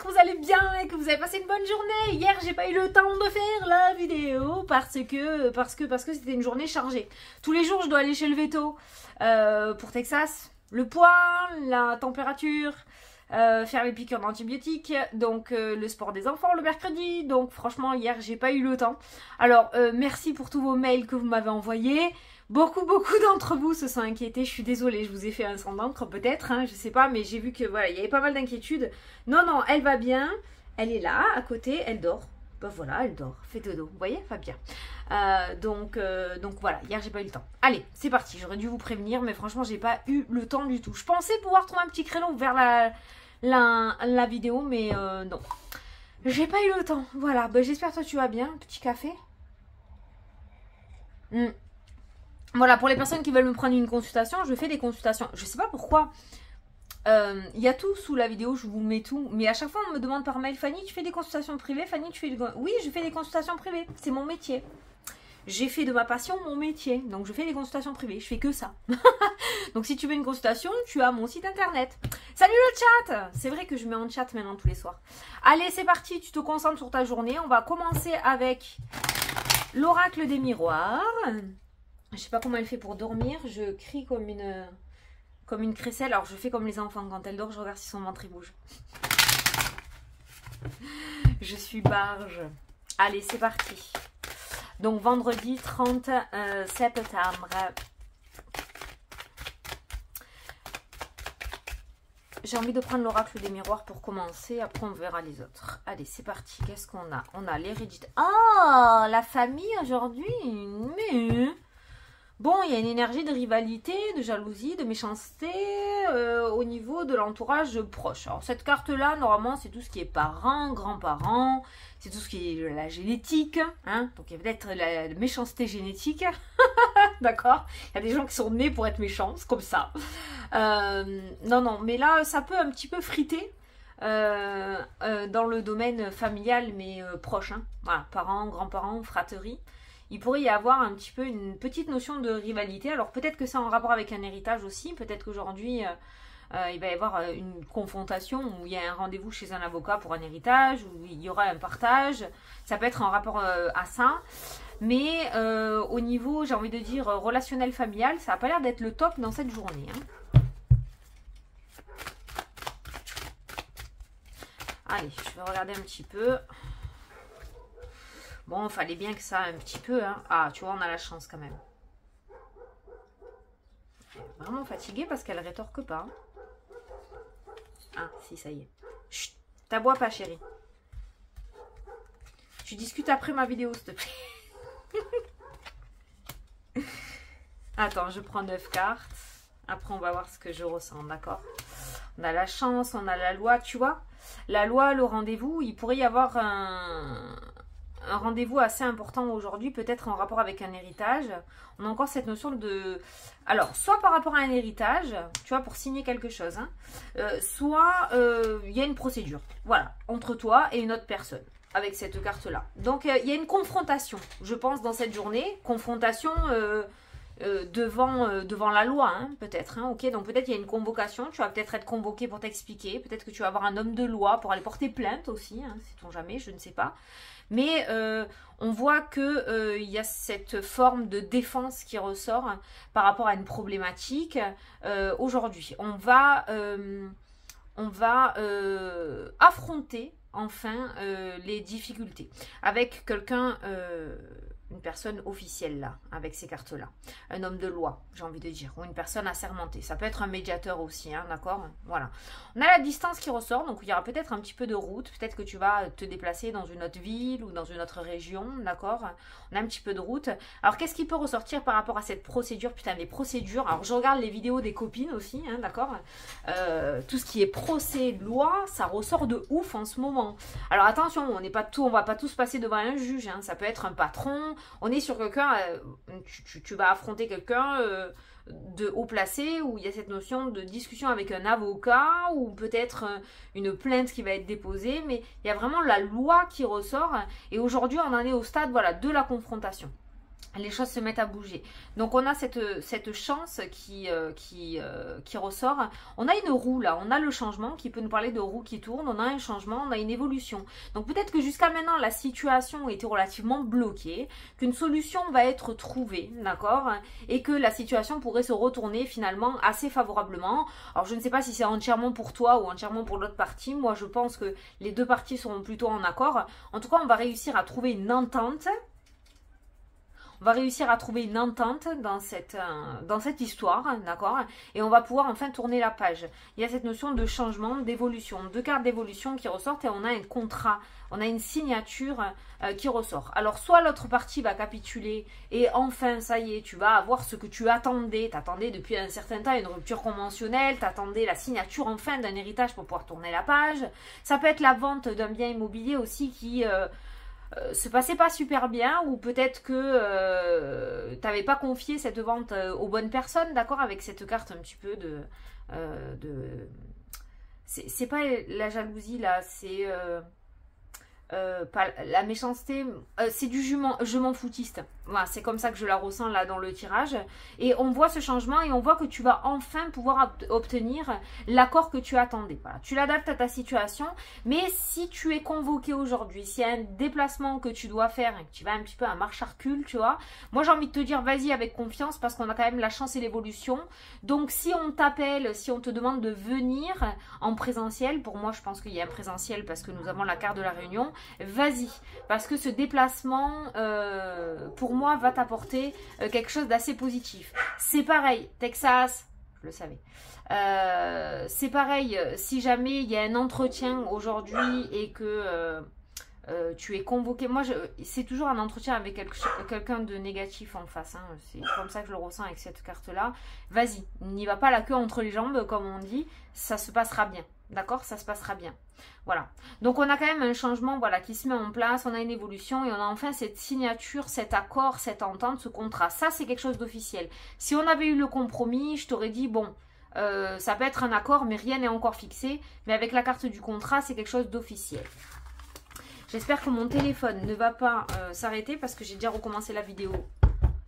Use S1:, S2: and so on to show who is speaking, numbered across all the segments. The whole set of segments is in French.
S1: que vous allez bien et que vous avez passé une bonne journée. Hier, j'ai pas eu le temps de faire la vidéo parce que c'était une journée chargée. Tous les jours, je dois aller chez le veto pour Texas. Le poids, la température, faire les piqûres d'antibiotiques, donc le sport des enfants le mercredi. Donc franchement, hier, j'ai pas eu le temps. Alors, merci pour tous vos mails que vous m'avez envoyés. Beaucoup d'entre vous se sont inquiétés, je suis désolée, je vous ai fait un sang d'encre peut-être, hein, je sais pas, mais j'ai vu que voilà, il y avait pas mal d'inquiétudes. Non, elle va bien, elle est là, à côté, elle dort. Ben voilà, elle dort, fait dodo, vous voyez, va bien. Donc voilà, hier j'ai pas eu le temps. Allez, c'est parti, j'aurais dû vous prévenir, mais franchement j'ai pas eu le temps du tout. Je pensais pouvoir trouver un petit créneau vers la vidéo, mais non. J'ai pas eu le temps, voilà, ben, j'espère que toi tu vas bien, petit café. Voilà, pour les personnes qui veulent me prendre une consultation, je fais des consultations. Je sais pas pourquoi. Il y a tout sous la vidéo, je vous mets tout. Mais à chaque fois, on me demande par mail, Fanny, tu fais des consultations privées? Fanny, tu fais des... Oui, je fais des consultations privées. C'est mon métier. J'ai fait de ma passion mon métier. Donc, je fais des consultations privées. Je fais que ça. Donc, si tu veux une consultation, tu as mon site internet. Salut le chat! C'est vrai que je mets en chat maintenant tous les soirs. Allez, c'est parti. Tu te concentres sur ta journée. On va commencer avec l'oracle des miroirs. Je sais pas comment elle fait pour dormir. Je crie comme une crécelle. Alors je fais comme les enfants. Quand elle dort, je regarde si son ventre bouge. Je suis barge. Allez, c'est parti. Donc vendredi 30 septembre. J'ai envie de prendre l'oracle des miroirs pour commencer. Après, on verra les autres. Allez, c'est parti. Qu'est-ce qu'on a? On a l'hérédité. Oh, la famille aujourd'hui. Mais... Bon, il y a une énergie de rivalité, de jalousie, de méchanceté au niveau de l'entourage proche. Alors cette carte-là, normalement, c'est tout ce qui est parents, grands-parents, c'est tout ce qui est la génétique. Hein, donc il y a peut-être la méchanceté génétique. D'accord? Il y a des gens qui sont nés pour être méchants, c'est comme ça. Non, mais là, ça peut un petit peu friter. Dans le domaine familial, mais proche. Hein. Voilà, parents, grands-parents, fratrie. Il pourrait y avoir un petit peu une petite notion de rivalité. Alors peut-être que c'est en rapport avec un héritage aussi. Peut-être qu'aujourd'hui, il va y avoir une confrontation où il y a un rendez-vous chez un avocat pour un héritage, où il y aura un partage. Ça peut être en rapport à ça. Mais au niveau, j'ai envie de dire, relationnel familial, ça n'a pas l'air d'être le top dans cette journée. Hein. Allez, je vais regarder un petit peu. Bon, il fallait bien que ça un petit peu. Hein. Ah, tu vois, on a la chance quand même. Elle est vraiment fatiguée parce qu'elle ne rétorque pas. Ah, si, ça y est. Chut, t'aboies pas, chérie. Tu discutes après ma vidéo, s'il te plaît. Attends, je prends 9 cartes. Après, on va voir ce que je ressens, d'accord? On a la chance, on a la loi, tu vois. La loi, le rendez-vous, il pourrait y avoir un rendez-vous assez important aujourd'hui, peut-être en rapport avec un héritage. On a encore cette notion de... Alors, soit par rapport à un héritage, tu vois, pour signer quelque chose, hein, soit il y a une procédure, voilà, entre toi et une autre personne, avec cette carte-là. Donc, il y a une confrontation, je pense, dans cette journée. Confrontation devant la loi, hein, peut-être. Hein, ok, donc peut-être il y a une convocation, tu vas peut-être être convoqué pour t'expliquer. Peut-être que tu vas avoir un homme de loi pour aller porter plainte aussi, hein, sait-on jamais, je ne sais pas. Mais on voit qu'il y a cette forme de défense qui ressort par rapport à une problématique aujourd'hui. On va affronter enfin les difficultés avec quelqu'un, une personne officielle là, avec ces cartes là, un homme de loi, j'ai envie de dire, ou une personne assermentée. Ça peut être un médiateur aussi, hein, d'accord? Voilà. On a la distance qui ressort, donc il y aura peut-être un petit peu de route, peut-être que tu vas te déplacer dans une autre ville ou dans une autre région, d'accord? On a un petit peu de route. Alors qu'est-ce qui peut ressortir par rapport à cette procédure? Putain, les procédures, alors je regarde les vidéos des copines aussi, hein, d'accord? Tout ce qui est procès, loi, ça ressort de ouf en ce moment. Alors attention, on va pas tous passer devant un juge, hein, ça peut être un patron. On est sur quelqu'un, tu vas affronter quelqu'un de haut placé où il y a cette notion de discussion avec un avocat ou peut-être une plainte qui va être déposée, mais il y a vraiment la loi qui ressort et aujourd'hui on en est au stade, voilà, de la confrontation. les choses se mettent à bouger. Donc on a cette chance qui ressort. On a une roue là, on a le changement qui peut nous parler de roue qui tourne, on a un changement, on a une évolution. Donc peut-être que jusqu'à maintenant la situation était relativement bloquée, qu'une solution va être trouvée, d'accord, et que la situation pourrait se retourner finalement assez favorablement. Alors je ne sais pas si c'est entièrement pour toi ou entièrement pour l'autre partie. Moi je pense que les deux parties seront plutôt en accord. En tout cas on va réussir à trouver une entente. On va réussir à trouver une entente dans cette histoire, d'accord? Et on va pouvoir enfin tourner la page. Il y a cette notion de changement, d'évolution. Deux cartes d'évolution qui ressortent et on a un contrat, on a une signature qui ressort. Alors, soit l'autre partie va capituler et enfin, ça y est, tu vas avoir ce que tu attendais. T'attendais depuis un certain temps une rupture conventionnelle, t'attendais la signature enfin d'un héritage pour pouvoir tourner la page. Ça peut être la vente d'un bien immobilier aussi qui... se passait pas super bien ou peut-être que tu n'avais pas confié cette vente aux bonnes personnes, d'accord, avec cette carte un petit peu c'est pas la jalousie là, c'est pas la méchanceté, c'est du je m'en foutiste. Voilà, c'est comme ça que je la ressens là dans le tirage. Et on voit ce changement et on voit que tu vas enfin pouvoir obtenir l'accord que tu attendais. Voilà, tu l'adaptes à ta situation. Mais si tu es convoqué aujourd'hui, s'il y a un déplacement que tu dois faire et que tu vas un petit peu à marche à recul, tu vois, moi j'ai envie de te dire vas-y avec confiance parce qu'on a quand même la chance et l'évolution. Donc si on t'appelle, si on te demande de venir en présentiel, pour moi je pense qu'il y a un présentiel parce que nous avons la carte de la réunion, vas-y, parce que ce déplacement pour moi va t'apporter quelque chose d'assez positif. C'est pareil, Texas, je le savais, c'est pareil, si jamais il y a un entretien aujourd'hui et que tu es convoqué, moi c'est toujours un entretien avec quelqu'un de négatif en face, hein. C'est comme ça que je le ressens avec cette carte là. Vas-y, n'y va pas la queue entre les jambes comme on dit, ça se passera bien, d'accord, ça se passera bien. Voilà, donc on a quand même un changement, voilà, qui se met en place, on a une évolution et on a enfin cette signature, cet accord, cette entente, ce contrat. Ça c'est quelque chose d'officiel. Si on avait eu le compromis, je t'aurais dit bon, ça peut être un accord mais rien n'est encore fixé, mais avec la carte du contrat c'est quelque chose d'officiel. J'espère que mon téléphone ne va pas s'arrêter parce que j'ai déjà recommencé la vidéo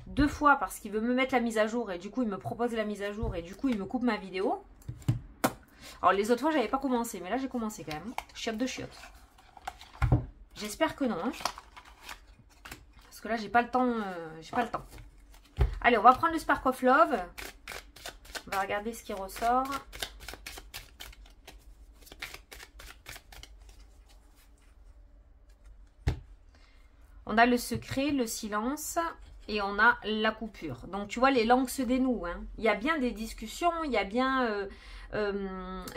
S1: 2 fois parce qu'il veut me mettre la mise à jour et du coup il me propose la mise à jour et du coup il me coupe ma vidéo. Alors les autres fois j'avais pas commencé mais là j'ai commencé quand même. Chiotte de chiotte. J'espère que non. Hein. Parce que là j'ai pas le temps. Allez, on va prendre le Spark of Love. On va regarder ce qui ressort. On a le secret, le silence et on a la coupure. Donc tu vois, les langues se dénouent. Hein. Il y a bien des discussions, il y a bien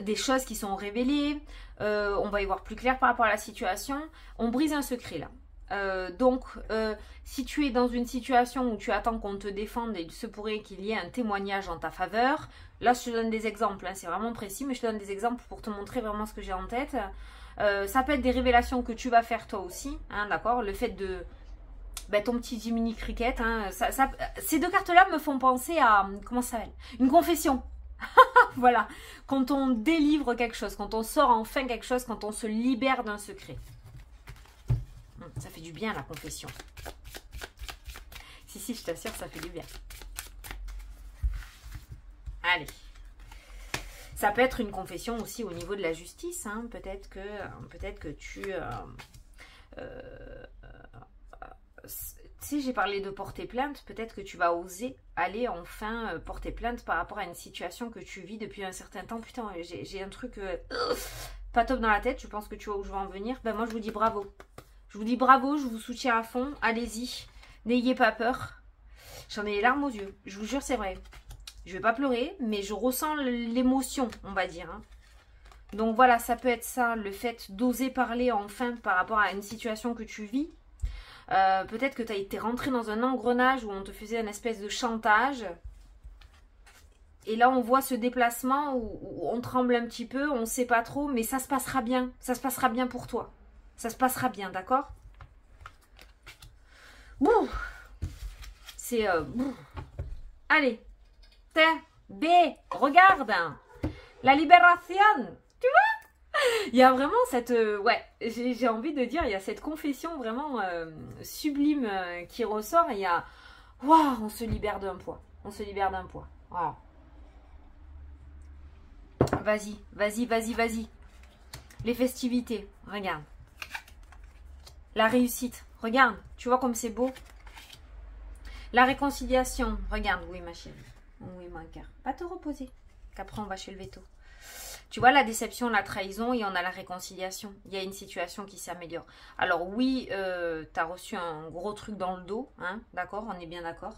S1: des choses qui sont révélées. On va y voir plus clair par rapport à la situation. On brise un secret là. Donc si tu es dans une situation où tu attends qu'on te défende, il se pourrait qu'il y ait un témoignage en ta faveur. Là je te donne des exemples, hein, c'est vraiment précis, mais je te donne des exemples pour te montrer vraiment ce que j'ai en tête. Ça peut être des révélations que tu vas faire toi aussi, hein, d'accord. Le fait de ton petit Jiminy Cricket, hein, ces deux cartes-là me font penser à, comment ça s'appelle, une confession. Voilà, quand on délivre quelque chose, quand on sort enfin quelque chose, quand on se libère d'un secret. Ça fait du bien la confession. Si, je t'assure, ça fait du bien. Allez. Ça peut être une confession aussi au niveau de la justice. Hein. Peut-être que tu... si j'ai parlé de porter plainte, peut-être que tu vas oser aller enfin porter plainte par rapport à une situation que tu vis depuis un certain temps. Putain, j'ai un truc pas top dans la tête. Je pense que tu vois où je vais en venir. Ben moi, je vous dis bravo. Je vous dis bravo, je vous soutiens à fond. Allez-y, n'ayez pas peur. J'en ai les larmes aux yeux. Je vous jure, c'est vrai. Je vais pas pleurer, mais je ressens l'émotion, on va dire. Hein. Donc voilà, ça peut être ça, le fait d'oser parler enfin par rapport à une situation que tu vis. Peut-être que tu as été rentré dans un engrenage où on te faisait une espèce de chantage. Et là, on voit ce déplacement où on tremble un petit peu, on ne sait pas trop, mais ça se passera bien. Ça se passera bien pour toi. Ça se passera bien, d'accord? Ouh. C'est... Allez. B, regarde, la libération, tu vois, il y a vraiment cette, ouais, j'ai envie de dire, il y a cette confession vraiment sublime qui ressort, il y a Waouh, on se libère d'un poids. On se libère d'un poids. Voilà. Vas-y, vas-y, vas-y, vas-y. Les festivités, regarde. La réussite, regarde. Tu vois comme c'est beau. La réconciliation, regarde. Oui, ma chérie. Oui, mon cœur. Va te reposer. Qu'après, on va chez le veto. Tu vois, la déception, la trahison, et on a la réconciliation. Il y a une situation qui s'améliore. Alors oui, tu as reçu un gros truc dans le dos, hein, d'accord, on est bien d'accord.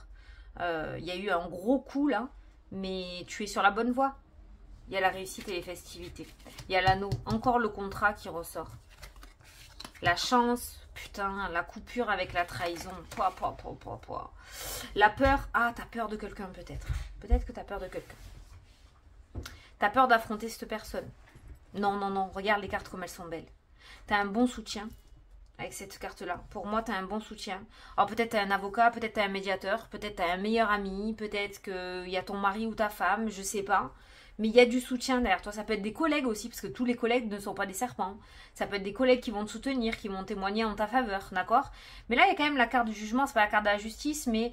S1: Il y a eu un gros coup là, mais tu es sur la bonne voie. Il y a la réussite et les festivités. Il y a l'anneau, encore le contrat qui ressort. La chance, putain, la coupure avec la trahison. La peur, ah, t'as peur de quelqu'un peut-être. Peut-être que t'as peur de quelqu'un. T'as peur d'affronter cette personne. Non, non, non, regarde les cartes comme elles sont belles. T'as un bon soutien avec cette carte-là. Pour moi, t'as un bon soutien. Alors peut-être t'as un avocat, peut-être t'as un médiateur, peut-être t'as un meilleur ami, peut-être qu'il y a ton mari ou ta femme, je sais pas. Mais il y a du soutien derrière toi. Ça peut être des collègues aussi, parce que tous les collègues ne sont pas des serpents. Ça peut être des collègues qui vont te soutenir, qui vont témoigner en ta faveur, d'accord? Mais là, il y a quand même la carte du jugement, c'est pas la carte de la justice, mais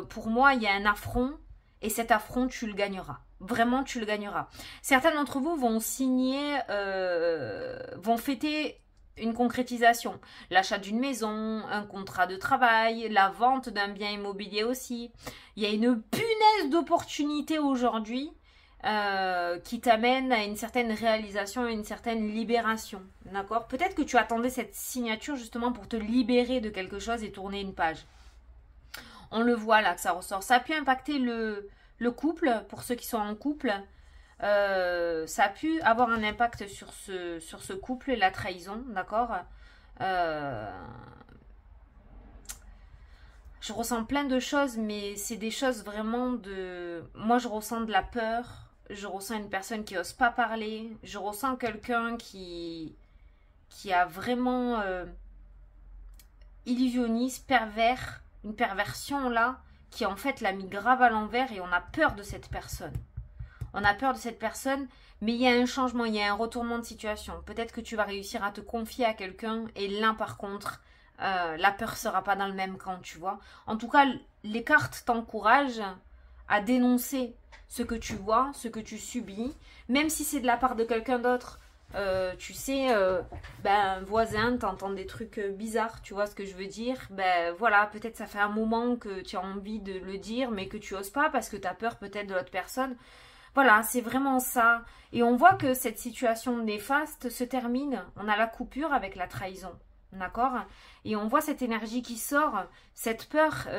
S1: pour moi, il y a un affront, et cet affront, tu le gagneras. Vraiment, tu le gagneras. Certains d'entre vous vont signer, vont fêter une concrétisation. L'achat d'une maison, un contrat de travail, la vente d'un bien immobilier aussi. Il y a une punaise d'opportunités aujourd'hui qui t'amène à une certaine réalisation, à une certaine libération. D'accord? Peut-être que tu attendais cette signature justement pour te libérer de quelque chose et tourner une page. On le voit là que ça ressort. Ça a pu impacter le couple, pour ceux qui sont en couple. Ça a pu avoir un impact sur ce couple et la trahison, d'accord? Je ressens plein de choses, mais c'est des choses vraiment de... Moi, je ressens de la peur. Je ressens une personne qui n'ose pas parler. Je ressens quelqu'un qui a vraiment illusionniste, pervers, une perversion là, qui en fait l'a mis grave à l'envers et on a peur de cette personne. On a peur de cette personne, mais il y a un changement, il y a un retournement de situation. Peut-être que tu vas réussir à te confier à quelqu'un et là par contre, la peur sera pas dans le même camp, tu vois. En tout cas, les cartes t'encouragent à dénoncer ce que tu vois, ce que tu subis, même si c'est de la part de quelqu'un d'autre. Tu sais, ben voisin, t'entends des trucs bizarres, tu vois ce que je veux dire? Ben voilà, peut-être ça fait un moment que tu as envie de le dire, mais que tu oses pas parce que tu as peur peut-être de l'autre personne. Voilà, c'est vraiment ça. Et on voit que cette situation néfaste se termine. On a la coupure avec la trahison, d'accord? Et on voit cette énergie qui sort, cette peur.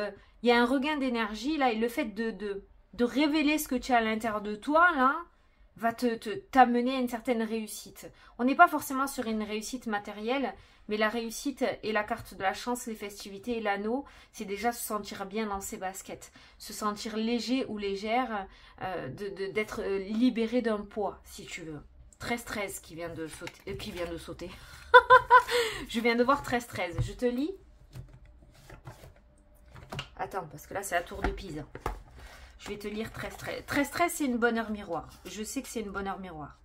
S1: Il y a un regain d'énergie là, et le fait de révéler ce que tu as à l'intérieur de toi là, va t'amener à une certaine réussite. On n'est pas forcément sur une réussite matérielle, mais la réussite et la carte de la chance, les festivités et l'anneau, c'est déjà se sentir bien dans ses baskets, se sentir léger ou légère, d'être libéré d'un poids, si tu veux. 13-13 qui vient de sauter. Je viens de voir 13-13. Je te lis. Attends, parce que là, c'est la tour de Pise. Je vais te lire 13-13. 13-13, c'est une bonne heure miroir. Je sais que c'est une bonne heure miroir.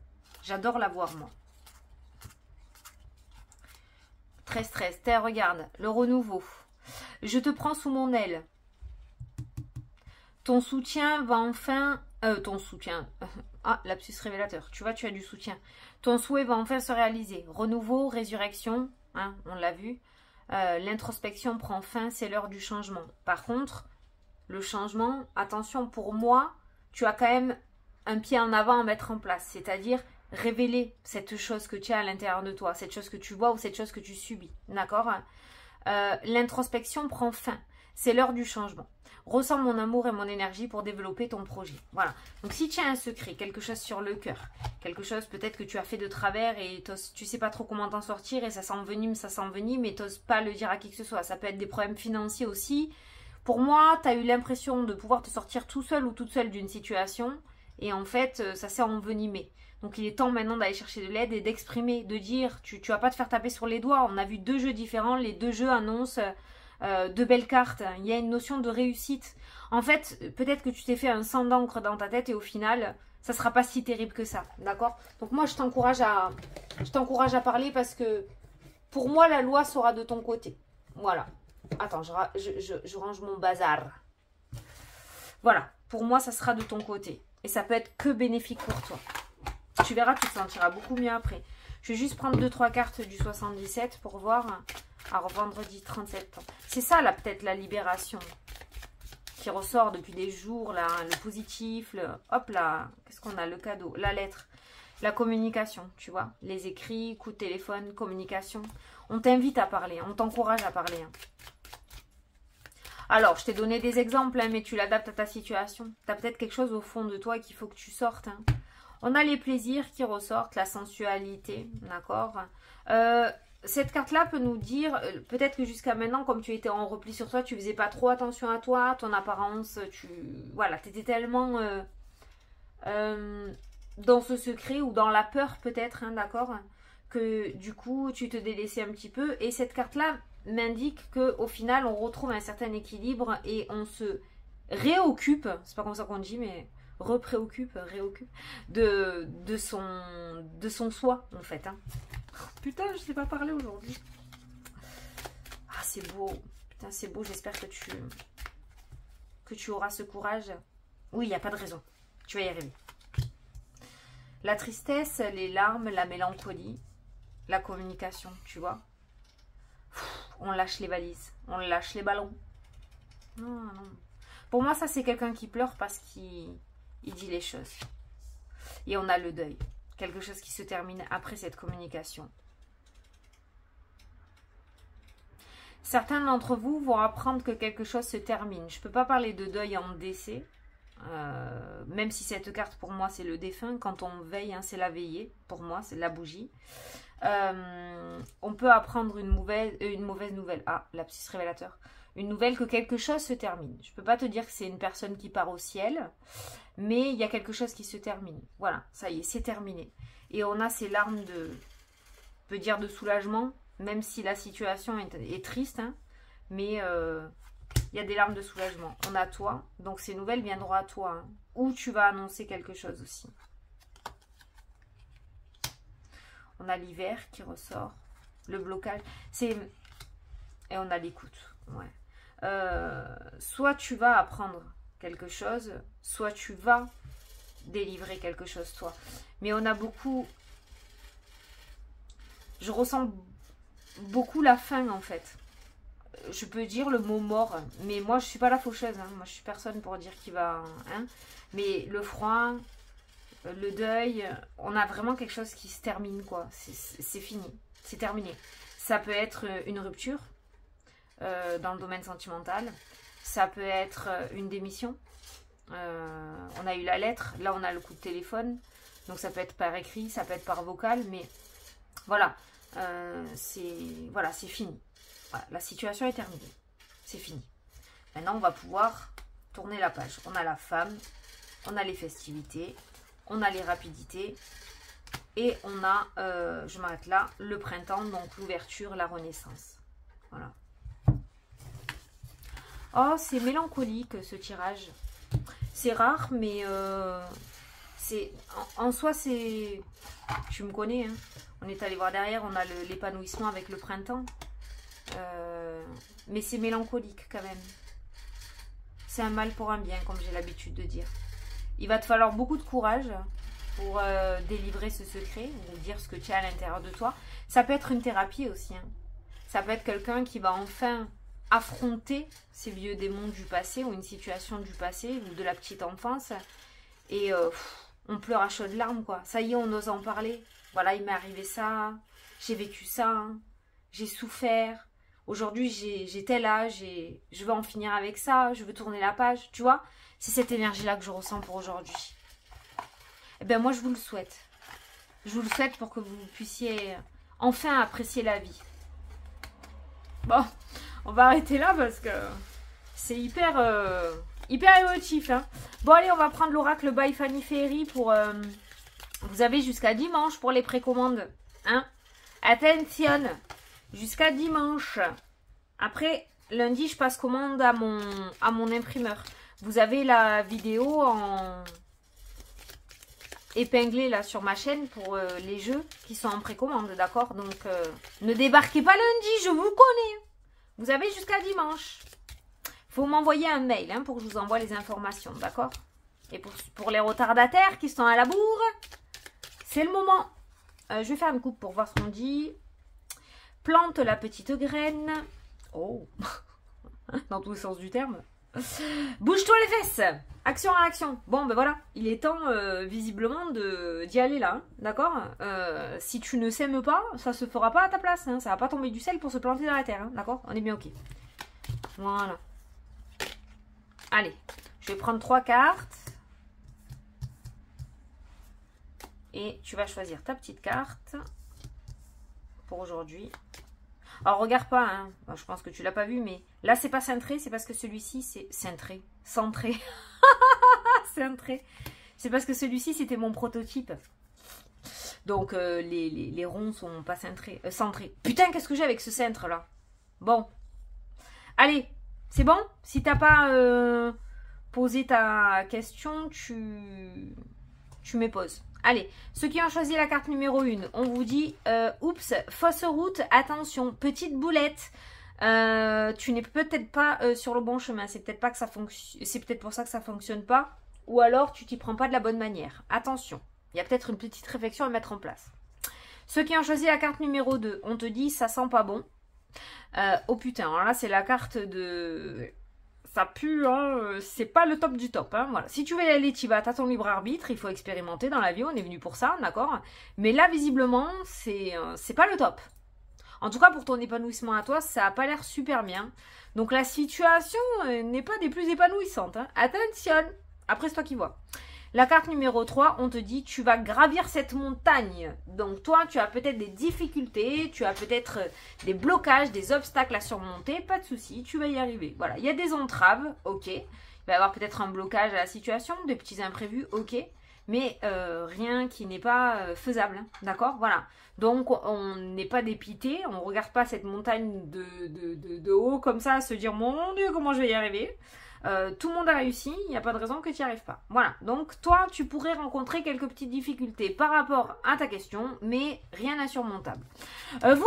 S1: J'adore la voir, moi. 13-13. Terre, regarde. Le renouveau. Je te prends sous mon aile. Ton soutien va enfin... ton soutien... Ah, lapsus révélateur. Tu vois, tu as du soutien. Ton souhait va enfin se réaliser. Renouveau, résurrection. Hein, on l'a vu. L'introspection prend fin. C'est l'heure du changement. Par contre... Le changement, attention, pour moi, tu as quand même un pied en avant à mettre en place. C'est-à-dire révéler cette chose que tu as à l'intérieur de toi, cette chose que tu vois ou cette chose que tu subis. D'accord? L'introspection prend fin. C'est l'heure du changement. Ressens mon amour et mon énergie pour développer ton projet. Voilà. Donc si tu as un secret, quelque chose sur le cœur, quelque chose peut-être que tu as fait de travers et tu sais pas trop comment t'en sortir et ça s'envenime, mais tu n'oses pas le dire à qui que ce soit. Ça peut être des problèmes financiers aussi. Pour moi, tu as eu l'impression de pouvoir te sortir tout seul ou toute seule d'une situation et en fait, ça s'est envenimé. Donc, il est temps maintenant d'aller chercher de l'aide et d'exprimer, de dire, tu vas pas te faire taper sur les doigts. On a vu 2 jeux différents, les 2 jeux annoncent 2 belles cartes. Il y a une notion de réussite. En fait, peut-être que tu t'es fait un sang d'encre dans ta tête et au final, ça sera pas si terrible que ça, d'accord? Donc, moi, je t'encourage à parler parce que pour moi, la loi sera de ton côté. Voilà. Attends, je range mon bazar. Voilà, pour moi, ça sera de ton côté. Et ça peut être que bénéfique pour toi. Tu verras, tu te sentiras beaucoup mieux après. Je vais juste prendre 2-3 cartes du 77 pour voir. Alors, vendredi 30 septembre. C'est ça, là, peut-être la libération qui ressort depuis des jours, là, le positif, hop là, qu'est-ce qu'on a, le cadeau, la lettre, la communication, tu vois, les écrits, coup de téléphone, communication. On t'invite à parler, on t'encourage à parler. Alors, je t'ai donné des exemples, hein, mais tu l'adaptes à ta situation. Tu as peut-être quelque chose au fond de toi qu'il faut que tu sortes. Hein. On a les plaisirs qui ressortent, la sensualité, d'accord. Cette carte-là peut nous dire, peut-être que jusqu'à maintenant, comme tu étais en repli sur toi, tu faisais pas trop attention à toi, ton apparence, voilà, tu étais tellement dans ce secret ou dans la peur peut-être, hein, d'accord, que du coup, tu te délaissais un petit peu. Et cette carte-là m'indique qu'au final, on retrouve un certain équilibre et on se réoccupe, c'est pas comme ça qu'on dit, mais repréoccupe, réoccupe, de son soi, en fait, hein. Putain, je sais pas parler aujourd'hui. Ah, c'est beau. Putain, c'est beau. J'espère que tu auras ce courage. Oui, il n'y a pas de raison. Tu vas y arriver. La tristesse, les larmes, la mélancolie, la communication, tu vois. On lâche les valises. On lâche les ballons. Non, non. Pour moi, ça, c'est quelqu'un qui pleure parce qu'il dit les choses. Et on a le deuil. Quelque chose qui se termine après cette communication. Certains d'entre vous vont apprendre que quelque chose se termine. Je ne peux pas parler de deuil en décès. Même si cette carte pour moi c'est le défunt. Quand on veille, hein, c'est la veillée. Pour moi, c'est la bougie. On peut apprendre une mauvaise nouvelle. Ah, lapsus révélateur. Une nouvelle que quelque chose se termine. Je ne peux pas te dire que c'est une personne qui part au ciel. Mais il y a quelque chose qui se termine. Voilà, ça y est, c'est terminé. Et on a ces larmes on peut dire de soulagement, même si la situation est triste. Hein, mais il y a des larmes de soulagement. On a toi, donc ces nouvelles viendront à toi. Hein, ou tu vas annoncer quelque chose aussi. On a l'hiver qui ressort. Le blocage. Et on a l'écoute. Ouais. Soit tu vas apprendre quelque chose, soit tu vas délivrer quelque chose toi. Mais on a beaucoup... Je ressens beaucoup la faim en fait. Je peux dire le mot mort, mais moi je suis pas la faucheuse. Hein. Moi je suis personne pour dire qu'il va... Hein. Mais le froid, le deuil, on a vraiment quelque chose qui se termine quoi. C'est fini, c'est terminé. Ça peut être une rupture dans le domaine sentimental. Ça peut être une démission. On a eu la lettre. Là, on a le coup de téléphone. Donc, ça peut être par écrit, ça peut être par vocal. Mais voilà, c'est fini. Voilà, la situation est terminée. C'est fini. Maintenant, on va pouvoir tourner la page. On a la femme, on a les festivités, on a les rapidités. Et on a, je m'arrête là, le printemps, donc l'ouverture, la renaissance. Voilà. Oh, c'est mélancolique ce tirage. C'est rare, mais en soi, c'est... Tu me connais, hein. On est allé voir derrière, on a l'épanouissement avec le printemps. Mais c'est mélancolique quand même. C'est un mal pour un bien, comme j'ai l'habitude de dire. Il va te falloir beaucoup de courage pour délivrer ce secret, ou dire ce que tu as à l'intérieur de toi. Ça peut être une thérapie aussi. Hein. Ça peut être quelqu'un qui va enfin affronter ces vieux démons du passé ou une situation du passé ou de la petite enfance. Et on pleure à chaudes larmes, quoi. Ça y est, on ose en parler. Voilà, il m'est arrivé ça, j'ai vécu ça, hein, j'ai souffert. Aujourd'hui, j'ai tel âge et je veux en finir avec ça, je veux tourner la page, tu vois. C'est cette énergie-là que je ressens pour aujourd'hui. Eh bien, moi, je vous le souhaite. Je vous le souhaite pour que vous puissiez enfin apprécier la vie. Bon, on va arrêter là parce que c'est hyper émotif. Hein. Bon, allez, on va prendre l'oracle by Fanny Ferry pour... vous avez jusqu'à dimanche pour les précommandes. Hein. Attention, jusqu'à dimanche. Après, lundi, je passe commande à mon imprimeur. Vous avez la vidéo en épinglée là sur ma chaîne pour les jeux qui sont en précommande, d'accord? Donc, ne débarquez pas lundi, je vous connais. Vous avez jusqu'à dimanche. Il faut m'envoyer un mail hein, pour que je vous envoie les informations, d'accord? Et pour les retardataires qui sont à la bourre, c'est le moment. Je vais faire une coupe pour voir ce qu'on dit. Plante la petite graine. Oh, dans tous les sens du terme. Bouge-toi les fesses. Action à action. Bon, ben voilà. Il est temps, visiblement, d'y aller là. Hein, d'accord si tu ne sèmes pas, ça se fera pas à ta place. Hein, ça va pas tomber du sel pour se planter dans la terre. Hein, d'accord? On est bien ok. Voilà. Allez. Je vais prendre 3 cartes. Et tu vas choisir ta petite carte. Pour aujourd'hui. Alors regarde pas, hein. Je pense que tu l'as pas vu, mais là c'est pas cintré, c'est parce que celui-ci c'est cintré, centré, cintré. C'est parce que celui-ci c'était mon prototype. Donc les ronds sont pas cintrés, centrés. Putain, qu'est-ce que j'ai avec ce cintre là? Bon, allez, c'est bon. Si t'as pas posé ta question, tu m'époses. Allez, ceux qui ont choisi la carte numéro 1, on vous dit, oups, fausse route, attention, petite boulette, tu n'es peut-être pas sur le bon chemin, c'est peut-être pas que ça fonctionne, c'est peut-être pour ça que ça fonctionne pas, ou alors tu t'y prends pas de la bonne manière. Attention, il y a peut-être une petite réflexion à mettre en place. Ceux qui ont choisi la carte numéro 2, on te dit, ça sent pas bon. Oh putain, alors là c'est la carte de... Ça pue, hein, c'est pas le top du top. Hein, voilà. Si tu veux y aller, tu vas, t'as ton libre arbitre, il faut expérimenter dans la vie, on est venu pour ça, d'accord? Mais là, visiblement, c'est pas le top. En tout cas, pour ton épanouissement à toi, ça a pas l'air super bien. Donc la situation n'est pas des plus épanouissantes. Hein. Attention! Après, c'est toi qui vois. La carte numéro 3, on te dit, tu vas gravir cette montagne. Donc toi, tu as peut-être des difficultés, tu as peut-être des blocages, des obstacles à surmonter. Pas de souci, tu vas y arriver. Voilà, il y a des entraves, ok. Il va y avoir peut-être un blocage à la situation, des petits imprévus, ok. Mais rien qui n'est pas faisable, hein, d'accord? Voilà. Donc on n'est pas dépité, on ne regarde pas cette montagne de haut comme ça, à se dire, mon Dieu, comment je vais y arriver? Tout le monde a réussi, il n'y a pas de raison que tu n'y arrives pas. Voilà, donc toi, tu pourrais rencontrer quelques petites difficultés par rapport à ta question, mais rien d'insurmontable. Voilà,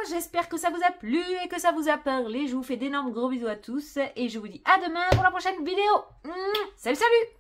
S1: j'espère que ça vous a plu et que ça vous a parlé. Je vous fais d'énormes gros bisous à tous et je vous dis à demain pour la prochaine vidéo. Salut, salut!